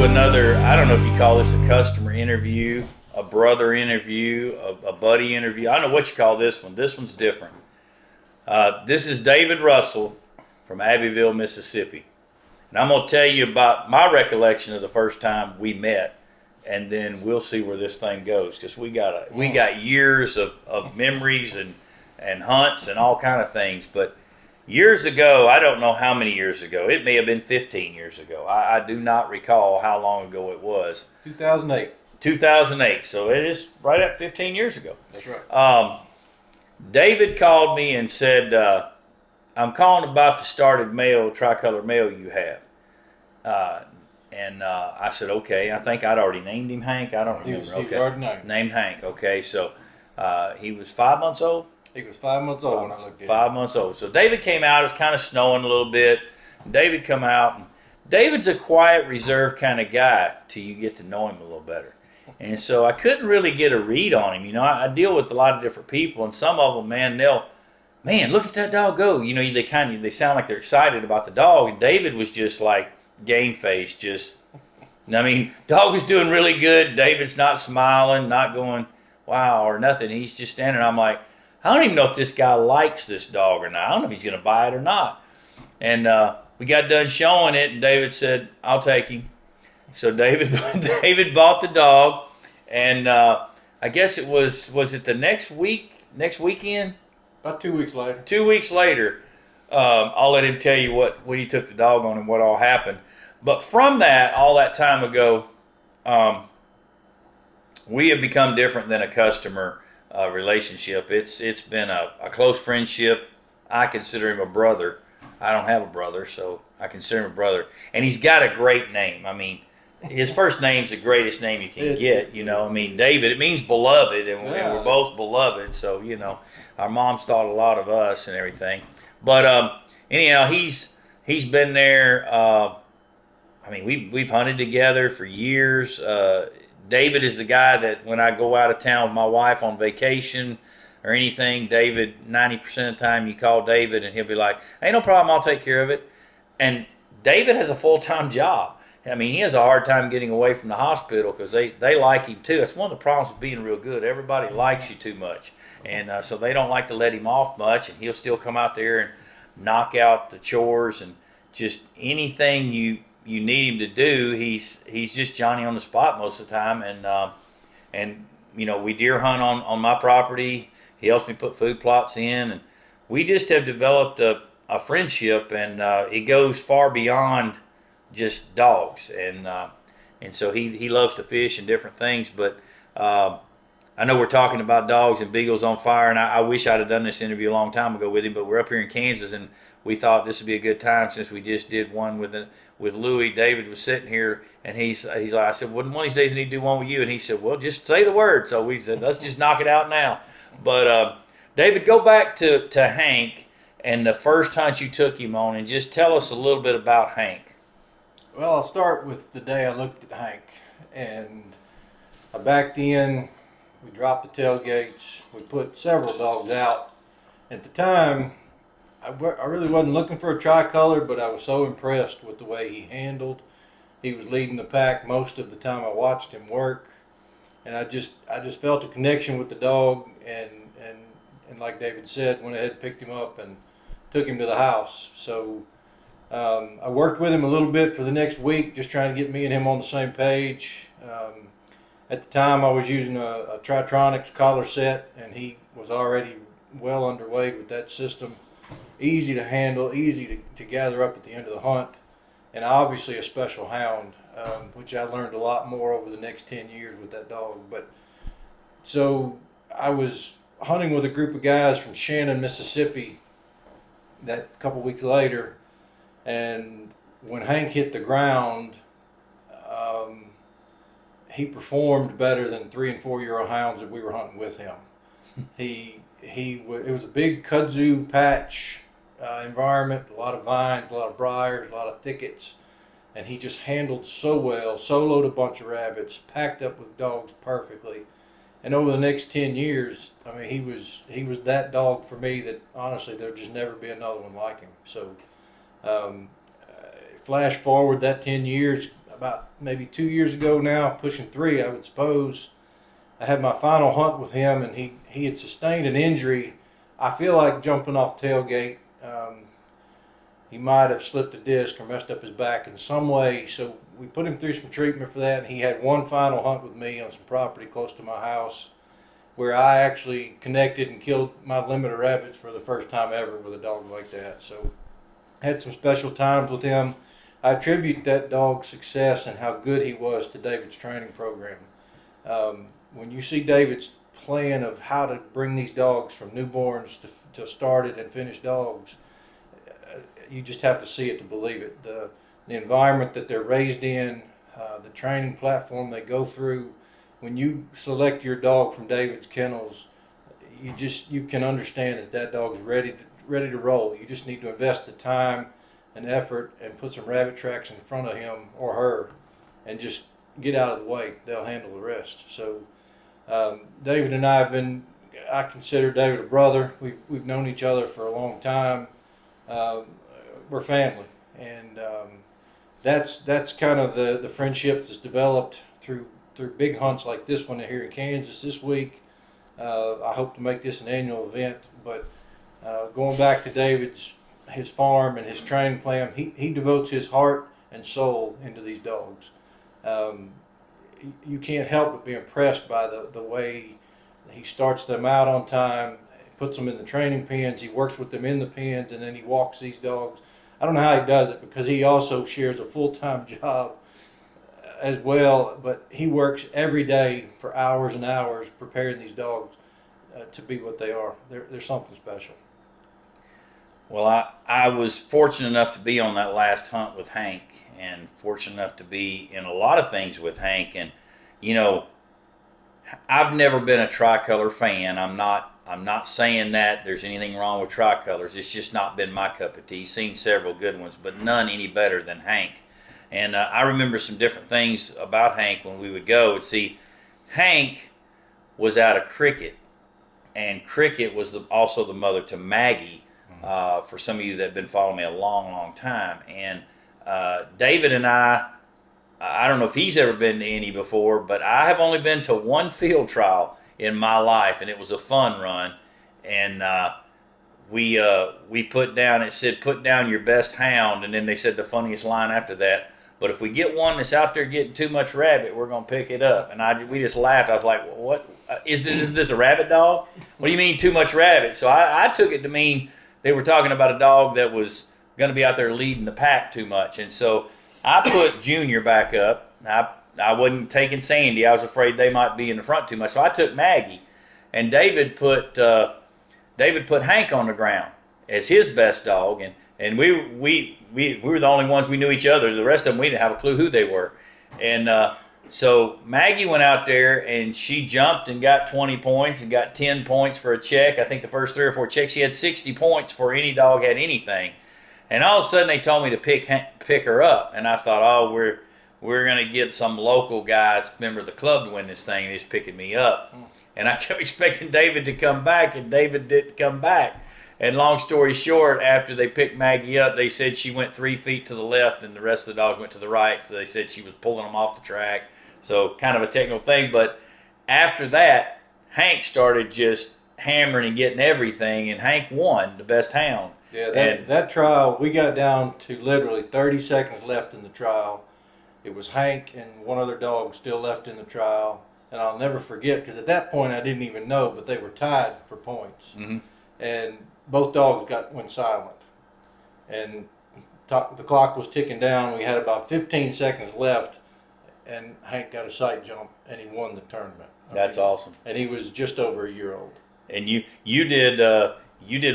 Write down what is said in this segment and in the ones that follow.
do another, I don't know if you call this a customer interview, a brother interview, a buddy interview. I don't know what you call this one. This one's different. This is David Russell from Abbeville, Mississippi. And I'm going to tell you about my recollection of the first time we met, and then we'll see where this thing goes, because we got years of memories and hunts and all kind of things. But years ago, I don't know how many years ago. It may have been 15 years ago. I do not recall how long ago it was. 2008. 2008. So it is right at 15 years ago. That's right. David called me and said, I'm calling about the started male, tricolor male you have. I said, okay. I think I'd already named him Hank. I don't remember. He was already named. Named Hank. Okay. So he was 5 months old. He was 5 months old when I looked at him. 5 months old. So David came out. It was kind of snowing a little bit. David come out. And David's a quiet, reserved kind of guy till you get to know him a little better. And so I couldn't really get a read on him. You know, I deal with a lot of different people, and some of them, man, look at that dog go. You know, they sound like they're excited about the dog. And David was just like game face, dog was doing really good. David's not smiling, not going, wow, or nothing. He's just standing. I'm like, I don't even know if this guy likes this dog or not. I don't know if he's going to buy it or not. And we got done showing it, and David said, I'll take him. So David bought the dog, and I guess it was it the next weekend? About 2 weeks later. 2 weeks later, I'll let him tell you when he took the dog on and what all happened. But from that, all that time ago, we have become different than a customer relationship. It's been a close friendship. I consider him a brother. I don't have a brother, so I consider him a brother. And he's got a great name. I mean, his first name's the greatest name you can get. You know, I mean, David. It means beloved, and we're both beloved. So you know, our moms thought a lot of us and everything. But anyhow, he's been there. I mean, we've hunted together for years. David is the guy that when I go out of town with my wife on vacation or anything, David, 90% of the time you call David and he'll be like, ain't no problem, I'll take care of it. And David has a full-time job. I mean, he has a hard time getting away from the hospital because they like him too. That's one of the problems with being real good. Everybody likes you too much. And so they don't like to let him off much, and he'll still come out there and knock out the chores and just anything you need him to do. He's just Johnny on the spot most of the time. And you know, we deer hunt on my property. He helps me put food plots in, and we just have developed a friendship, and it goes far beyond just dogs. And so he loves to fish and different things. But I know we're talking about dogs and Beagles on Fire, and I wish I'd have done this interview a long time ago with him, but we're up here in Kansas, and we thought this would be a good time since we just did one with Louie. David was sitting here, and he's like, I said, well, one of these days I need to do one with you. And he said, well, just say the word. So we said, let's just knock it out now. But David, go back to Hank and the first hunt you took him on, and just tell us a little bit about Hank. Well, I'll start with the day I looked at Hank, and I backed in. We dropped the tailgates. We put several dogs out. At the time, I really wasn't looking for a tricolor, but I was so impressed with the way he handled. He was leading the pack most of the time I watched him work, and I just felt a connection with the dog, and like David said, went ahead and picked him up and took him to the house. So I worked with him a little bit for the next week, just trying to get me and him on the same page. At the time, I was using a Tritronics collar set, and he was already well underway with that system. Easy to handle, easy to gather up at the end of the hunt, and obviously a special hound, which I learned a lot more over the next 10 years with that dog. But so I was hunting with a group of guys from Shannon, Mississippi, that couple weeks later, and when Hank hit the ground, he performed better than 3 and 4 year old hounds that we were hunting with him. It was a big kudzu patch environment, a lot of vines, a lot of briars, a lot of thickets, and he just handled so well, soloed a bunch of rabbits, packed up with dogs perfectly. And over the next 10 years, I mean, he was that dog for me that honestly there'll just never be another one like him. So flash forward that 10 years, about maybe 2 years ago now, pushing 3, I would suppose. I had my final hunt with him, and he had sustained an injury. I feel like jumping off the tailgate. He might have slipped a disc or messed up his back in some way. So we put him through some treatment for that. And he had one final hunt with me on some property close to my house, where I actually connected and killed my limit of rabbits for the first time ever with a dog like that. So I had some special times with him. I attribute that dog's success and how good he was to David's training program. When you see David's plan of how to bring these dogs from newborns to started and finished dogs, you just have to see it to believe it. The environment that they're raised in, the training platform they go through. When you select your dog from David's kennels, you can understand that dog's ready to roll. You just need to invest the time and effort and put some rabbit tracks in front of him or her, and just get out of the way. They'll handle the rest. So David and I consider David a brother. We've known each other for a long time. We're family, and that's kind of the friendship that's developed through big hunts like this one here in Kansas this week. I hope to make this an annual event, but going back to his farm and his training plan, he devotes his heart and soul into these dogs. You can't help but be impressed by the way he starts them out on time, puts them in the training pens, he works with them in the pens, and then he walks these dogs. I don't know how he does it, because he also shares a full-time job as well, but he works every day for hours and hours preparing these dogs to be what they are. They're something special. Well, I was fortunate enough to be on that last hunt with Hank, and fortunate enough to be in a lot of things with Hank. And I've never been a tricolor fan. I'm not saying that there's anything wrong with tricolors. It's just not been my cup of tea. Seen several good ones, but none any better than Hank. And I remember some different things about Hank when we would go. And see, Hank was out of Cricket, and Cricket was also the mother to Maggie. For some of you that have been following me a long, long time. And David and I don't know if he's ever been to any before, but I have only been to one field trial in my life, and it was a fun run. And we put down, it said, put down your best hound, and then they said the funniest line after that, but if we get one that's out there getting too much rabbit, we're going to pick it up. And we just laughed. I was like, well, what? Is this a rabbit dog? What do you mean too much rabbit? So I took it to mean they were talking about a dog that was going to be out there leading the pack too much. And so I put Junior back up. I wasn't taking Sandy. I was afraid they might be in the front too much. So I took Maggie, and David put Hank on the ground as his best dog, and we were the only ones we knew each other. The rest of them, we didn't have a clue who they were. And so Maggie went out there, and she jumped and got 20 points and got 10 points for a check. I think the first 3 or 4 checks, she had 60 points before any dog had anything. And all of a sudden, they told me to pick her up, and I thought, oh, we're going to get some local guys, member of the club, to win this thing. And he's picking me up. And I kept expecting David to come back, and David didn't come back. And long story short, after they picked Maggie up, they said she went 3 feet to the left, and the rest of the dogs went to the right. So they said she was pulling them off the track. So kind of a technical thing. But after that, Hank started just hammering and getting everything, and Hank won, the best hound. Yeah, that trial, we got down to literally 30 seconds left in the trial. It was Hank and one other dog still left in the trial. And I'll never forget, because at that point I didn't even know, but they were tied for points. Mm-hmm. And both dogs went silent. And the clock was ticking down. We had about 15 seconds left, and Hank got a sight jump, and he won the tournament. That's awesome. And he was just over a year old. And you did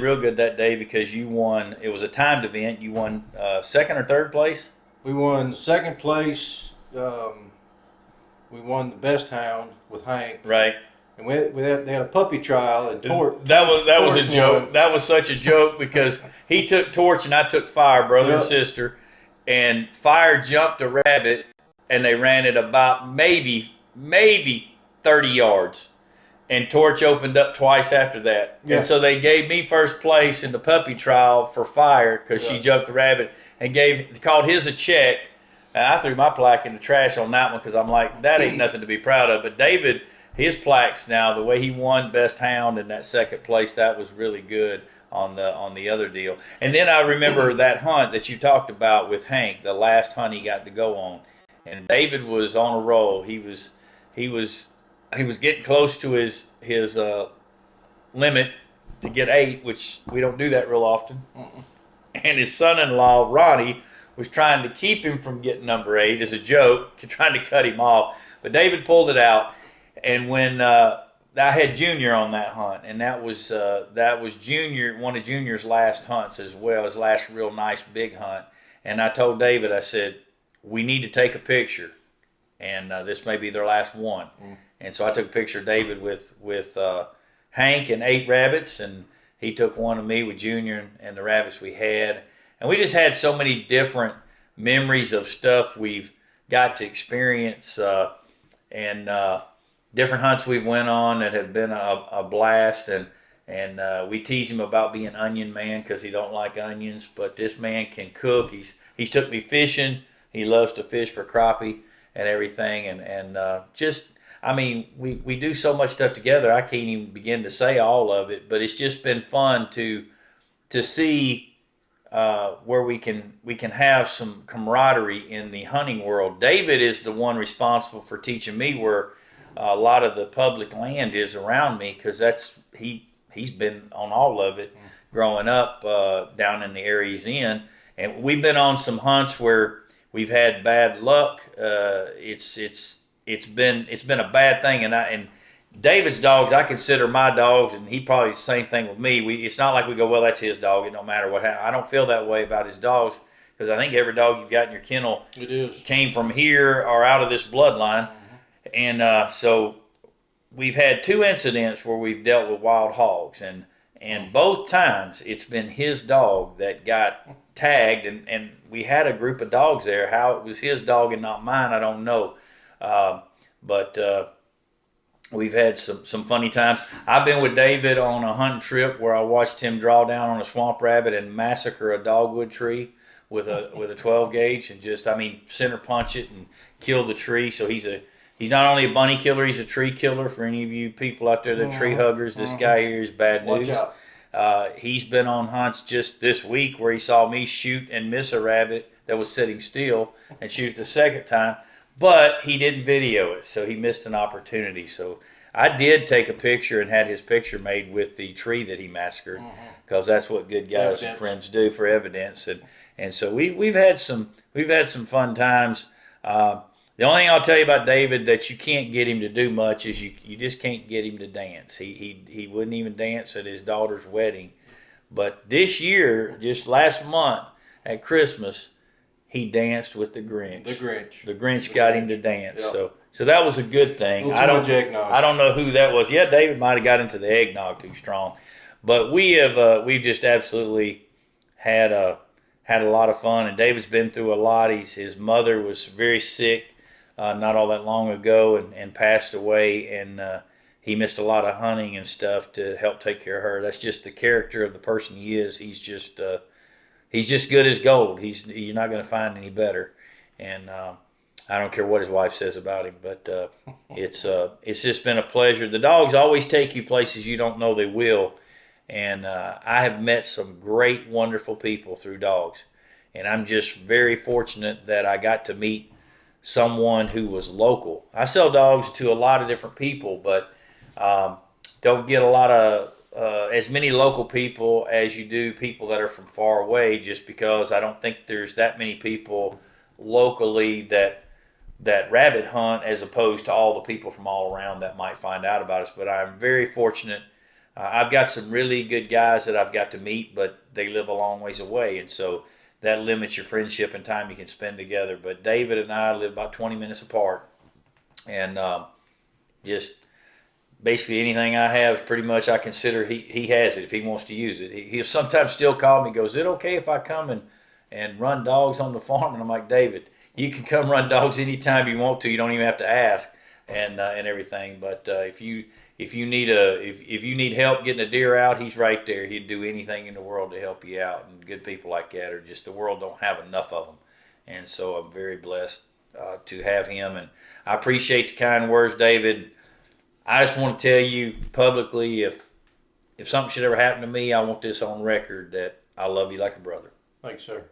real good that day, because you won. It was a timed event. You won second or third place. We won second place. We won the best hound with Hank. Right. And they had a puppy trial, and Torch. That was a joke. Won. That was such a joke, because he took Torch and I took Fire, brother and sister, and Fire jumped a rabbit, and they ran it about maybe 30 yards. And Torch opened up twice after that. Yeah. And so they gave me first place in the puppy trial for Fire, because she jumped the rabbit, and called his a check And I threw my plaque in the trash on that one because I'm like, that ain't nothing to be proud of. But David, his plaques now, the way he won Best Hound in that second place, that was really good on the other deal. And then I remember that hunt that you talked about with Hank, the last hunt he got to go on, and David was on a roll. He was he was getting close to his limit to get 8, which we don't do that real often. And his son-in-law Ronnie was trying to keep him from getting number 8 as a joke, trying to cut him off. But David pulled it out, and when I had Junior on that hunt, and that was Junior, one of Junior's last hunts as well, his last real nice big hunt. And I told David, I said, we need to take a picture, and this may be their last one. And so I took a picture of David with Hank and 8 rabbits, and he took one of me with Junior and the rabbits we had. And we just had so many different memories of stuff we've got to experience, and different hunts we've went on that have been a blast. And we tease him about being onion man because he don't like onions, but this man can cook. He's took me fishing. He loves to fish for crappie and everything, and just, I mean, we do so much stuff together. I can't even begin to say all of it, but it's just been fun to see where we can have some camaraderie in the hunting world. David is the one responsible for teaching me where a lot of the public land is around me, because he's been on all of it growing up down in the area he's in, and we've been on some hunts where we've had bad luck. It's been a bad thing, and David's dogs I consider my dogs, and he probably the same thing with me. It's not like we go, well, that's his dog, it don't matter what happens. I don't feel that way about his dogs, because I think every dog you've got in your kennel came from here or out of this bloodline. And so we've had 2 incidents where we've dealt with wild hogs, and both times it's been his dog that got tagged, and we had a group of dogs there. How it was his dog and not mine, I don't know. But we've had some funny times. I've been with David on a hunting trip where I watched him draw down on a swamp rabbit and massacre a dogwood tree with a 12 gauge, and just, I mean, center punch it and kill the tree. So he's not only a bunny killer, he's a tree killer. For any of you people out there that tree huggers, this guy here is bad news. Watch out. He's been on hunts just this week where he saw me shoot and miss a rabbit that was sitting still and shoot it the second time. But he didn't video it, so he missed an opportunity. So I did take a picture and had his picture made with the tree that he massacred, because that's what good guys and friends do, for evidence. And so we've had some fun times. The only thing I'll tell you about David that you can't get him to do much is you just can't get him to dance. He wouldn't even dance at his daughter's wedding. But this year, just last month at Christmas, he danced with the Grinch. The Grinch got him to dance. Yep. So that was a good thing. I don't know who that was. Yeah, David might have got into the eggnog too strong. But we've just absolutely had a lot of fun, and David's been through a lot. His mother was very sick not all that long ago and passed away, and he missed a lot of hunting and stuff to help take care of her. That's just the character of the person he is. He's just good as gold. You're not going to find any better. And I don't care what his wife says about him, but it's just been a pleasure. The dogs always take you places you don't know they will. And I have met some great, wonderful people through dogs. And I'm just very fortunate that I got to meet someone who was local. I sell dogs to a lot of different people, but don't get a lot of as many local people as you do people that are from far away, just because I don't think there's that many people locally that rabbit hunt, as opposed to all the people from all around that might find out about us. But I'm very fortunate. I've got some really good guys that I've got to meet, but they live a long ways away, and so that limits your friendship and time you can spend together. But David and I live about 20 minutes apart, and just basically anything I have, pretty much I consider he has it if he wants to use it. He'll sometimes still call me, goes, is it okay if I come and run dogs on the farm? And I'm like, David, you can come run dogs anytime you want to. You don't even have to ask and everything. But if you need help getting a deer out, he's right there. He'd do anything in the world to help you out. And good people like that are just, the world don't have enough of them. And so I'm very blessed to have him. And I appreciate the kind words, David. I just want to tell you publicly, if something should ever happen to me, I want this on record that I love you like a brother. Thanks, sir.